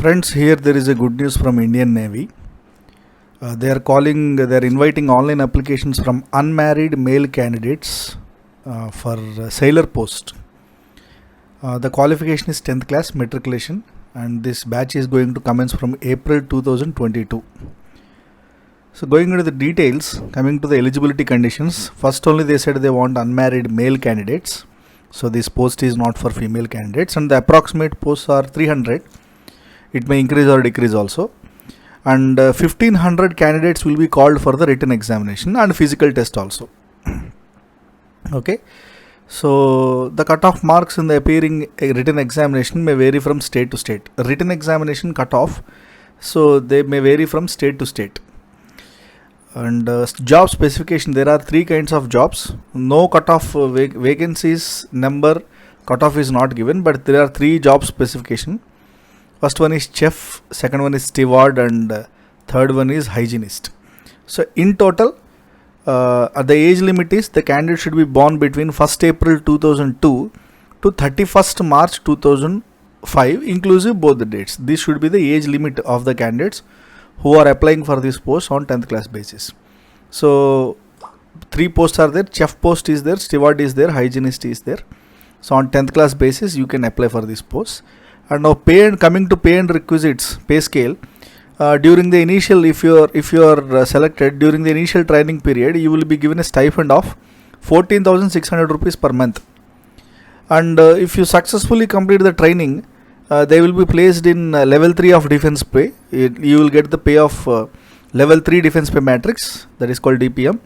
Friends, here there is a good news from Indian Navy. They are inviting online applications from unmarried male candidates for sailor post. The qualification is 10th class matriculation, and this batch is going to commence from April 2022. So going into the details, coming to the eligibility conditions, first only they said they want unmarried male candidates. So this post is not for female candidates, and the approximate posts are 300. It may increase or decrease also. And 1500 candidates will be called for the written examination and physical test also. Okay. So the cutoff marks in the appearing written examination may vary from state to state. Written examination cutoff, so they may vary from state to state. And job specification, there are three kinds of jobs. No cutoff vacancies number cutoff is not given, but there are three job specification. First one is chef, second one is steward, and third one is hygienist. So in total, the age limit is the candidate should be born between 1st April 2002 to 31st March 2005, inclusive both the dates. This should be the age limit of the candidates who are applying for this post on 10th class basis. So three posts are there: chef post is there, steward is there, hygienist is there. So on 10th class basis you can apply for this post. And now coming to pay and requisites, pay scale. During the initial, if you are selected during the initial training period, you will be given a stipend of 14,600 rupees per month. And if you successfully complete the training, they will be placed in level 3 of defense pay. You will get the pay of level 3 defense pay matrix, that is called DPM.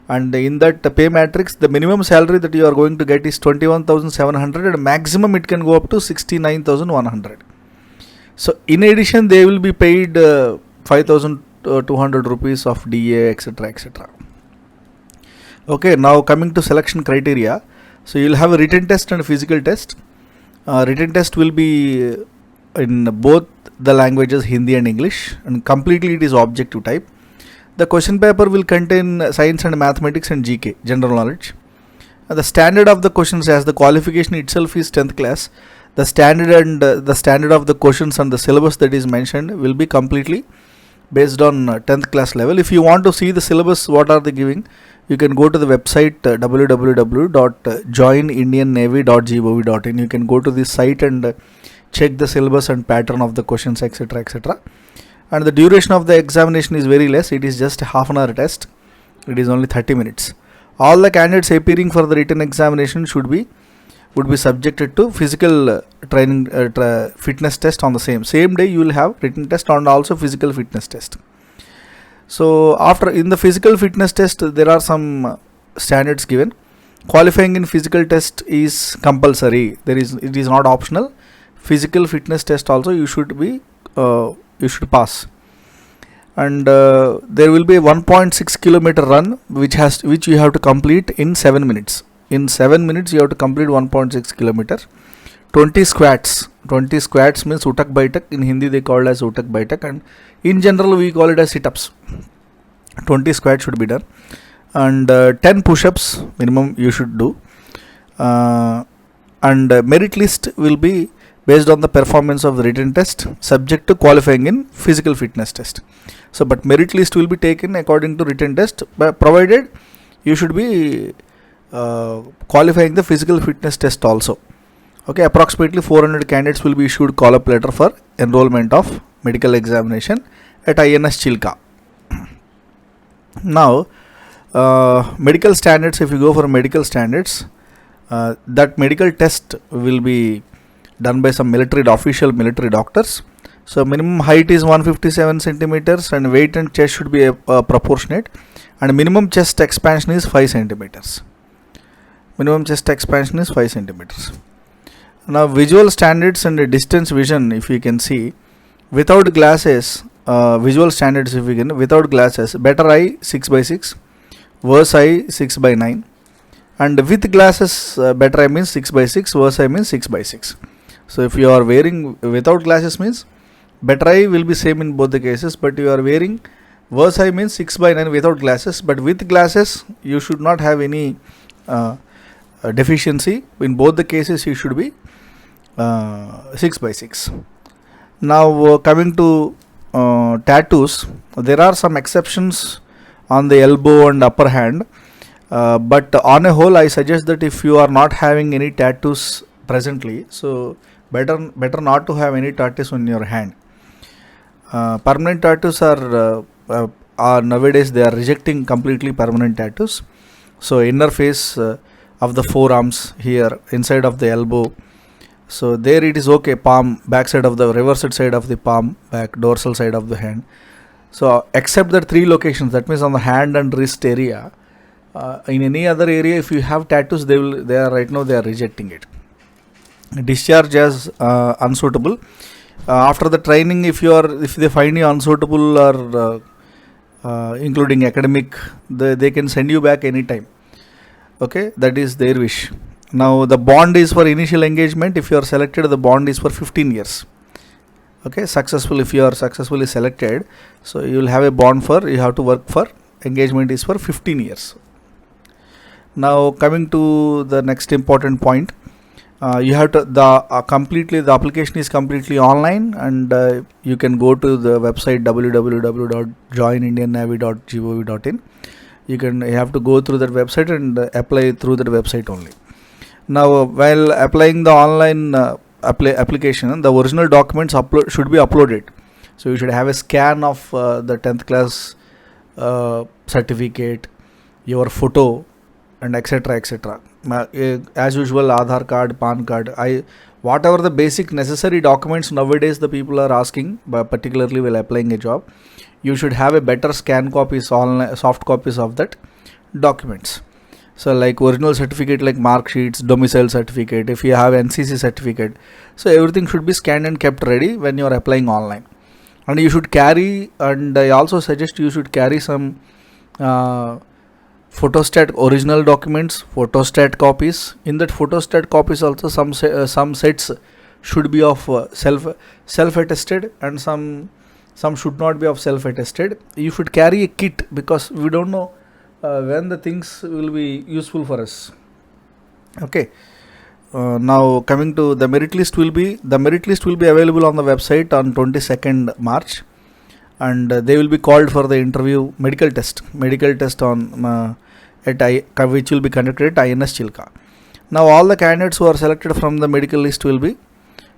And in that pay matrix, the minimum salary that you are going to get is 21,700, and maximum it can go up to 69,100. So in addition, they will be paid 5,200 rupees of DA, etc., etc. Okay, now coming to selection criteria. So you will have a written test and a physical test. Written test will be in both the languages Hindi and English, and completely it is objective type. The question paper will contain science and mathematics and GK, general knowledge. The standard of the questions, as the qualification itself is 10th class, the standard of the questions and the syllabus that is mentioned will be completely based on 10th class level. If you want to see the syllabus, what are they giving, you can go to the website www.joinindiannavy.gov.in. You can go to this site and check the syllabus and pattern of the questions, etc., etc. And the duration of the examination is very less. It is just a half an hour test. It is only 30 minutes. All the candidates appearing for the written examination would be subjected to physical training fitness test on the same day. You will have written test and also physical fitness test. So in the physical fitness test, there are some standards given. Qualifying in physical test is compulsory. It is not optional. Physical fitness test also you should pass. And there will be a 1.6 kilometer run which you have to complete in 7 minutes. In 7 minutes you have to complete 1.6 kilometer. 20 squats. 20 squats means utak baitak. In Hindi they call it as utak baitak, and in general we call it as sit-ups. 20 squats should be done, and 10 push-ups minimum you should do. And merit list will be based on the performance of the written test, subject to qualifying in physical fitness test. So, but merit list will be taken according to written test, provided you should be qualifying the physical fitness test also. Okay, approximately 400 candidates will be issued call-up letter for enrollment of medical examination at INS Chilka. Now, medical standards, if you go for medical standards, that medical test will be done by some official military doctors. So minimum height is 157 centimeters and weight and chest should be proportionate, and minimum chest expansion is 5 centimeters. Minimum chest expansion is 5 centimeters. Now visual standards and distance vision, if you can see, without glasses, visual standards if you can, without glasses, better eye 6/6, worse eye 6/9, and with glasses, better eye means 6/6, worse eye means 6/6. So if you are wearing without glasses means better eye will be same in both the cases, but you are wearing worse eye means 6/9 without glasses, but with glasses you should not have any deficiency. In both the cases you should be 6/6. Now coming to tattoos, there are some exceptions on the elbow and upper hand, but on a whole I suggest that if you are not having any tattoos presently, so better not to have any tattoos on your hand. Permanent tattoos are nowadays they are rejecting completely permanent tattoos. So inner face of the forearms here, inside of the elbow, so there it is okay, palm, back side of the reversed side of the palm, back dorsal side of the hand. So except that three locations, that means on the hand and wrist area, in any other area if you have tattoos, they are right now they are rejecting it. Discharge as unsuitable. After the training, if they find you unsuitable or including academic, they can send you back anytime. Okay, that is their wish. Now the bond is for initial engagement. If you are selected, the bond is for 15 years. Okay, successful, if you are successfully selected, so you will have a bond for, you have to work for, engagement is for 15 years. Now coming to the next important point, you have to the application is completely online, and you can go to the website www.joinindiannavy.gov.in. you have to go through that website and apply through that website only. Now while applying the online application, the original documents should be uploaded. So you should have a scan of the 10th class certificate, your photo, and etc. etc. As usual, Aadhaar card, PAN card, whatever the basic necessary documents nowadays the people are asking, particularly while applying a job, you should have a better scan copies, online soft copies of that documents. So like original certificate, like mark sheets, domicile certificate, if you have NCC certificate, so everything should be scanned and kept ready when you are applying online. And you should carry, and I also suggest you should carry some photostat original documents, photostat copies. In that photostat copies also some sets should be of self-attested, and some should not be of self-attested. You should carry a kit, because we don't know when the things will be useful for us. Okay. Now coming to the merit list will be available on the website on 22nd March, and they will be called for the interview medical test on which will be conducted at INS Chilka. Now all the candidates who are selected from the medical list will be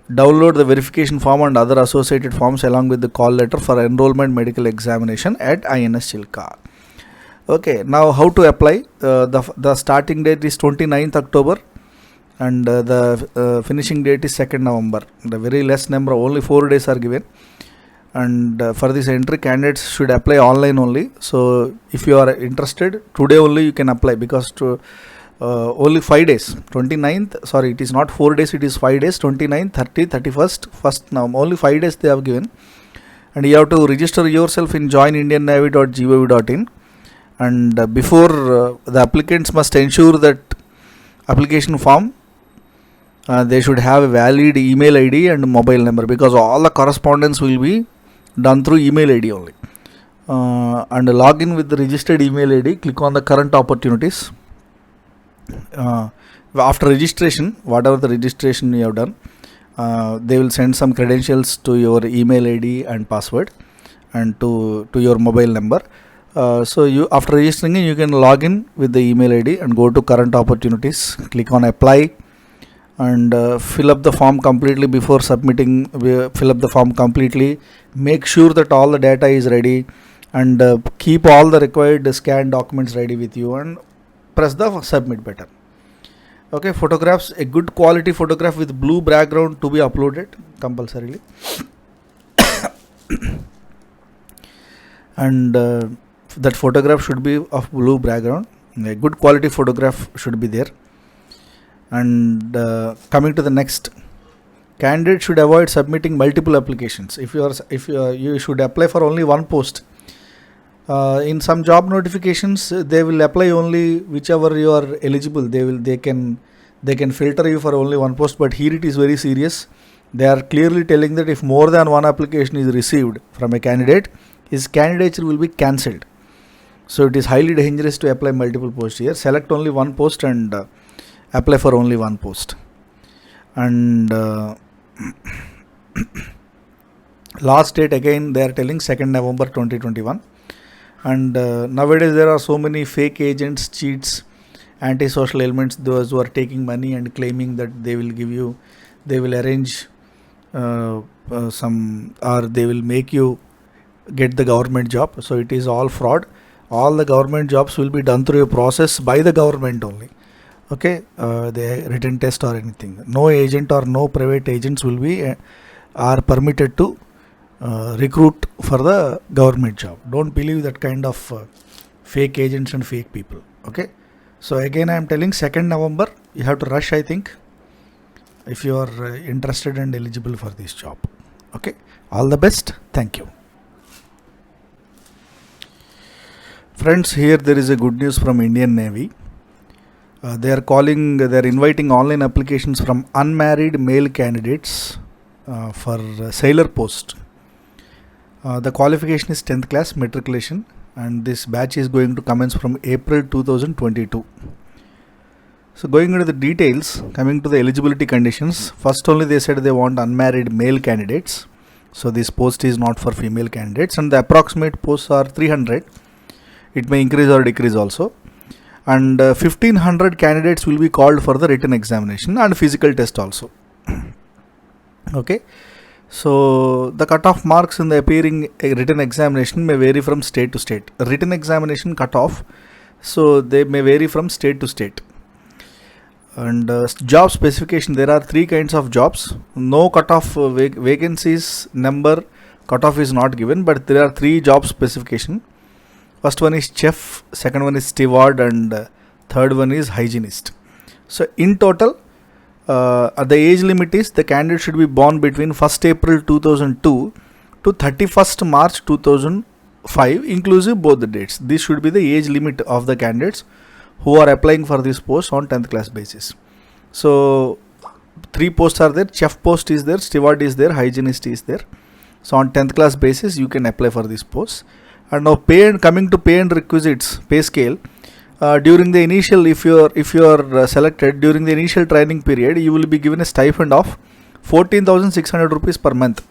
download the verification form and other associated forms along with the call letter for enrollment medical examination at INS Chilka. Okay, now how to apply? The starting date is 29th October, and the finishing date is 2nd November. The very less number, only 4 days are given, and for this entry candidates should apply online only. So if you are interested, today only you can apply, because only 5 days, 29th, sorry, it is not 4 days, it is 5 days, 29th, 30th, 31st, 1st now, only 5 days they have given. And you have to register yourself in joinindiannavy.gov.in. And before the applicants must ensure that application form they should have a valid email ID and mobile number, because all the correspondence will be done through email ID only. And log in with the registered email ID, click on the current opportunities. After registration, whatever the registration you have done, they will send some credentials to your email ID and password, and to your mobile number. So you, after registering, you can log in with the email ID and go to current opportunities, click on apply, and fill up the form completely. Before submitting, fill up the form completely, make sure that all the data is ready, and keep all the required scanned documents ready with you, and press the submit button. Okay, photographs, a good quality photograph with blue background to be uploaded compulsorily. And that photograph should be of blue background. A good quality photograph should be there. And coming to the next, candidate should avoid submitting multiple applications. If you should apply for only one post. In some job notifications, they will apply only whichever you are eligible. They can filter you for only one post. But here it is very serious. They are clearly telling that if more than one application is received from a candidate, his candidature will be cancelled. So it is highly dangerous to apply multiple posts here. Select only one post and apply for only one post. And Last date again they are telling 2nd November 2021. And nowadays there are so many fake agents, cheats, antisocial elements, those who are taking money and claiming that they will give you, they will arrange some, or they will make you get the government job. So it is all fraud. All the government jobs will be done through a process by the government only. Okay, the written test or anything. No agent or no private agents will be are permitted to recruit for the government job. Don't believe that kind of fake agents and fake people. Okay, so again I am telling 2nd November you have to rush, I think, if you are interested and eligible for this job. Okay, all the best. Thank you. Friends, here there is a good news from Indian Navy. They are inviting online applications from unmarried male candidates for sailor post. The qualification is 10th class matriculation, and this batch is going to commence from April 2022. So going into the details, coming to the eligibility conditions, first only they said they want unmarried male candidates. So this post is not for female candidates, and the approximate posts are 300. It may increase or decrease also. And 1500 candidates will be called for the written examination and physical test also. Okay. So the cutoff marks in the appearing written examination may vary from state to state. Written examination cutoff, so they may vary from state to state. And job specification, there are 3 kinds of jobs. No cutoff vacancies number cutoff is not given, but there are 3 job specification. First one is chef, second one is steward, and third one is hygienist. So in total, the age limit is the candidate should be born between 1st April 2002 to 31st March 2005, inclusive both the dates. This should be the age limit of the candidates who are applying for this post on 10th class basis. So 3 posts are there. Chef post is there, steward is there, hygienist is there. So on 10th class basis you can apply for this post. And now coming to pay and requisites, pay scale. During the initial, if you are selected during the initial training period, you will be given a stipend of 14,600 rupees per month.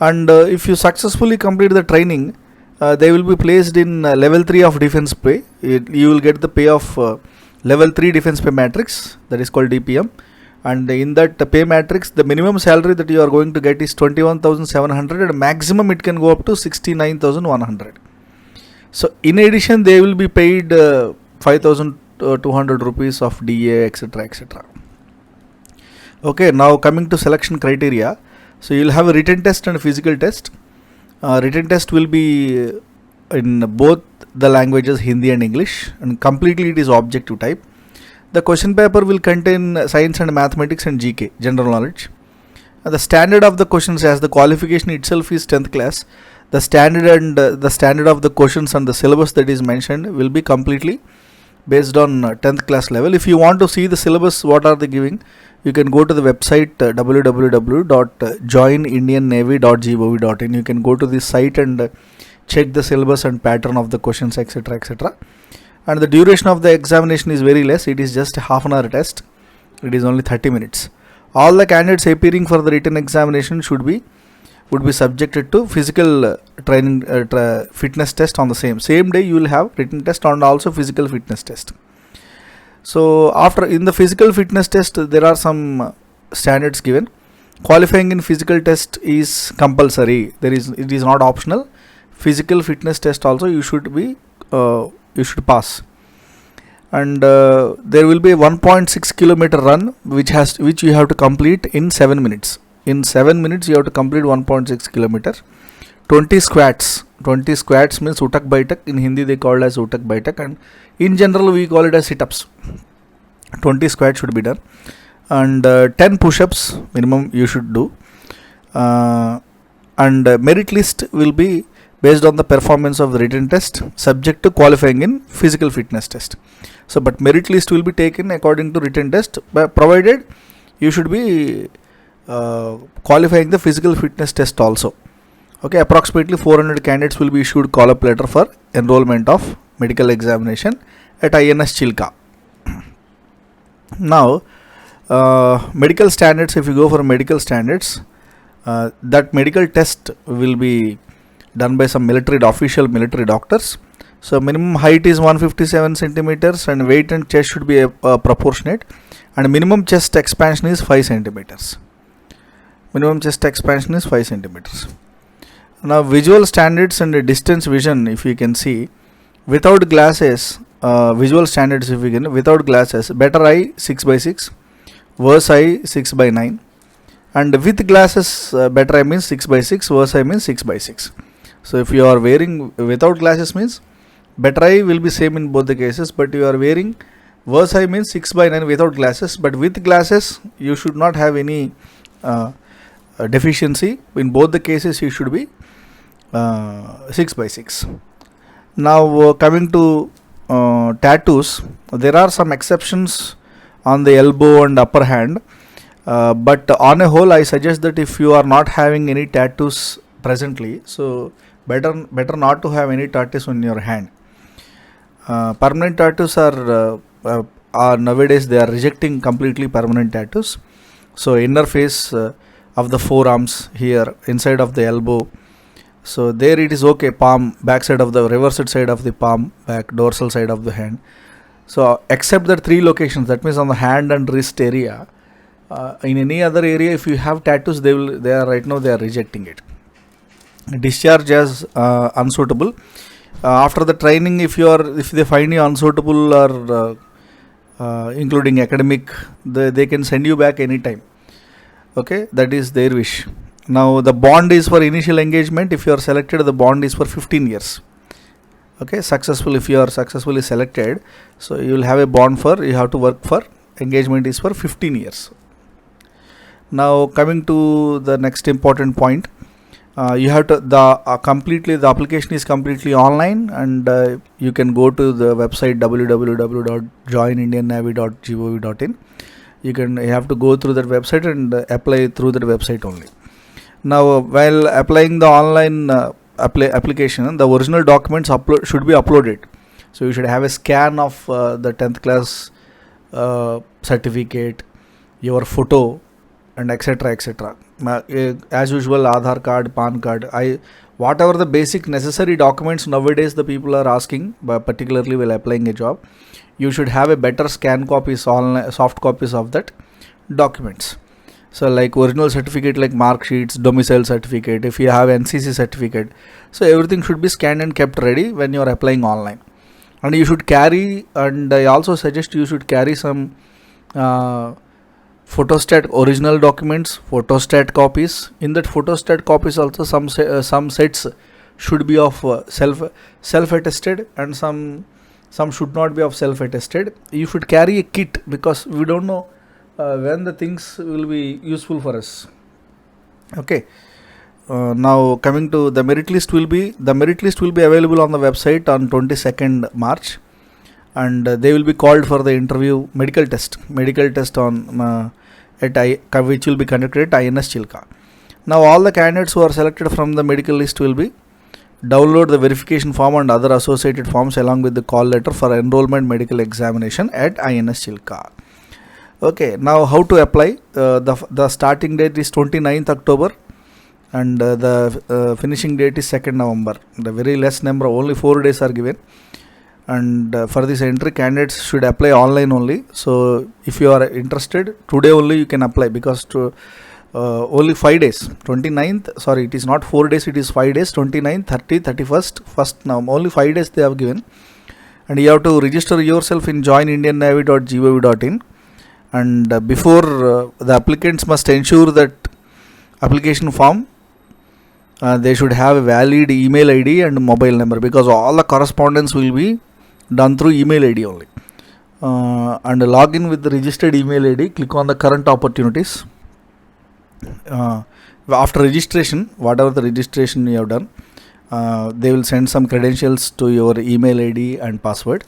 And if you successfully complete the training, they will be placed in level 3 of defense pay. You will get the pay of level 3 defense pay matrix, that is called DPM. And in that pay matrix, the minimum salary that you are going to get is 21,700, and maximum it can go up to 69,100. So in addition, they will be paid 5,200 rupees of DA, etc., etc. Okay, now coming to selection criteria. So you will have a written test and a physical test. Written test will be in both the languages, Hindi and English, and completely it is objective type. The question paper will contain science and mathematics and GK, general knowledge. The standard of the questions, as the qualification itself is 10th class, the standard of the questions and the syllabus that is mentioned will be completely based on 10th class level. If you want to see the syllabus, what are they giving, you can go to the website www.joinindiannavy.gov.in. You can go to this site and check the syllabus and pattern of the questions, etc., etc. And the duration of the examination is very less. It is just a half an hour test. It is only 30 minutes. All the candidates appearing for the written examination would be subjected to physical training fitness test on the same day. You will have written test and also physical fitness test. So after in the physical fitness test, there are some standards given. Qualifying in physical test is compulsory. It is not optional. Physical fitness test also you should pass. And there will be a 1.6 kilometer run which you have to complete in 7 minutes. In 7 minutes you have to complete 1.6 kilometer. 20 squats. 20 squats means utak baitak. In Hindi they call it as utak baitak, and in general we call it as sit-ups. 20 squats should be done, and 10 push-ups minimum you should do. And merit list will be based on the performance of the written test, subject to qualifying in physical fitness test. So but merit list will be taken according to written test, provided you should be qualifying the physical fitness test also. Okay, approximately 400 candidates will be issued call-up letter for enrollment of medical examination at INS Chilka. Now medical standards, if you go for medical standards, That medical test will be done by some official military doctors. So minimum height is 157 centimeters and weight and chest should be proportionate, and minimum chest expansion is 5 centimeters. Minimum chest expansion is 5 centimeters. Now visual standards and distance vision, if you can see, without glasses, visual standards, if you can, without glasses, better eye 6 by 6, worse eye 6 by 9, and with glasses, better eye means 6 by 6, worse eye means 6 by 6. So if you are wearing without glasses means better eye will be same in both the cases, but you are wearing worse eye means 6 by 9 without glasses, but with glasses you should not have any deficiency. In both the cases you should be 6 by 6. Now coming to tattoos, there are some exceptions on the elbow and upper hand, but on a whole I suggest that if you are not having any tattoos presently, so better not to have any tattoos on your hand. Permanent tattoos are nowadays they are rejecting completely permanent tattoos. So inner face of the forearms, here inside of the elbow, so there it is okay, palm, back side of the reversed side of the palm, back dorsal side of the hand. So except the 3 locations, that means on the hand and wrist area, in any other area if you have tattoos, they are right now they are rejecting it. Discharge as unsuitable. After the training, if they find you unsuitable or including academic, they can send you back anytime. Okay, that is their wish. Now the bond is for initial engagement. If you are selected, the bond is for 15 years. Okay, if you are successfully selected, so you will have a bond you have to work for, engagement is for 15 years. Now coming to the next important point, you have to the application is completely online, and you can go to the website www.joinindiannavy.gov.in. You have to go through that website and apply through that website only. Now while applying the online application, the original documents should be uploaded. So you should have a scan of the 10th class certificate, your photo, and etc. As usual, Aadhaar card, PAN card, whatever the basic necessary documents nowadays the people are asking, particularly while applying a job, you should have a better scan copies, soft copies of that documents. So like original certificate, like mark sheets, domicile certificate, if you have NCC certificate, so everything should be scanned and kept ready when you are applying online. And you should carry, and I also suggest you should carry some photostat original documents, photostat copies. In that photostat copies also some sets should be of self-attested, and some should not be of self-attested. You should carry a kit, because we don't know when the things will be useful for us. Okay. Now coming to the merit list will be available on the website on 22nd March, and they will be called for the interview medical test on which will be conducted at INS Chilka. Now all the candidates who are selected from the medical list will be download the verification form and other associated forms along with the call letter for enrollment medical examination at INS Chilka. Okay, now how to apply? The starting date is 29th October and the finishing date is 2nd November. The very less number, only 4 days are given, and for this entry candidates should apply online only. So if you are interested, today only you can apply, because only 5 days, 29th, sorry, it is not 4 days, it is 5 days, 29th, 30th, 31st, 1st now, only 5 days they have given. And you have to register yourself in joinindiannavy.gov.in, and before the applicants must ensure that application form they should have a valid email ID and mobile number, because all the correspondence will be done through email ID only. And log in with the registered email ID, click on the current opportunities. After registration, whatever the registration you have done, they will send some credentials to your email ID and password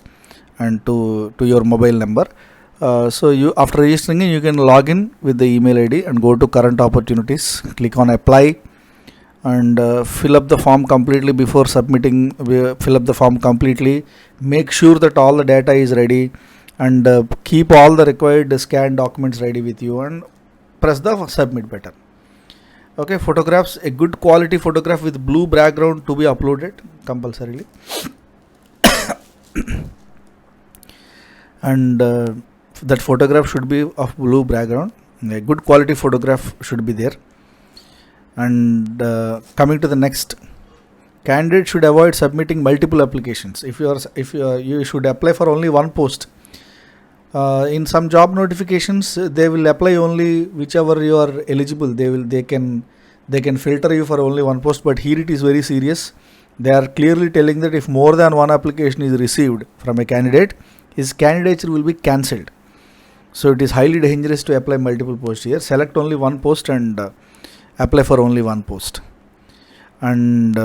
and to your mobile number. So you, after registering, you can log in with the email ID and go to current opportunities, click on apply, and fill up the form completely. Before submitting, fill up the form completely, make sure that all the data is ready, and keep all the required scanned documents ready with you, and press the submit button. Okay, photographs, a good quality photograph with blue background to be uploaded compulsorily. And that photograph should be of blue background. A good quality photograph should be there. And coming to the next, candidate should avoid submitting multiple applications. If you should apply for only one post. In some job notifications, they will apply only whichever you are eligible. They can filter you for only one post. But here it is very serious. They are clearly telling that if more than one application is received from a candidate, his candidature will be cancelled. So it is highly dangerous to apply multiple posts here. Select only one post and apply for only one post. And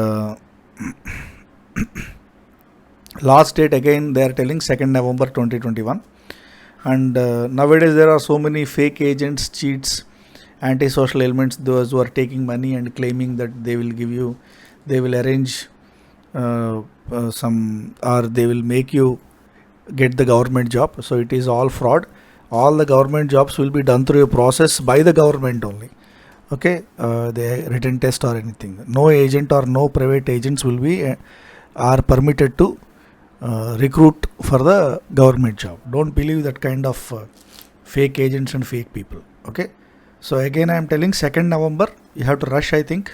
last date again they are telling 2nd November 2021. And nowadays there are so many fake agents, cheats, antisocial elements, those who are taking money and claiming that they will arrange some, or they will make you get the government job. So it is all fraud. All the government jobs will be done through a process by the government only. Okay, the written test or anything. No agent or no private agents will be are permitted to recruit for the government job. Don't believe that kind of fake agents and fake people. Okay, so again I am telling 2nd November you have to rush, I think,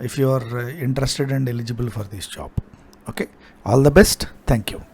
if you are interested and eligible for this job. Okay, all the best. Thank you.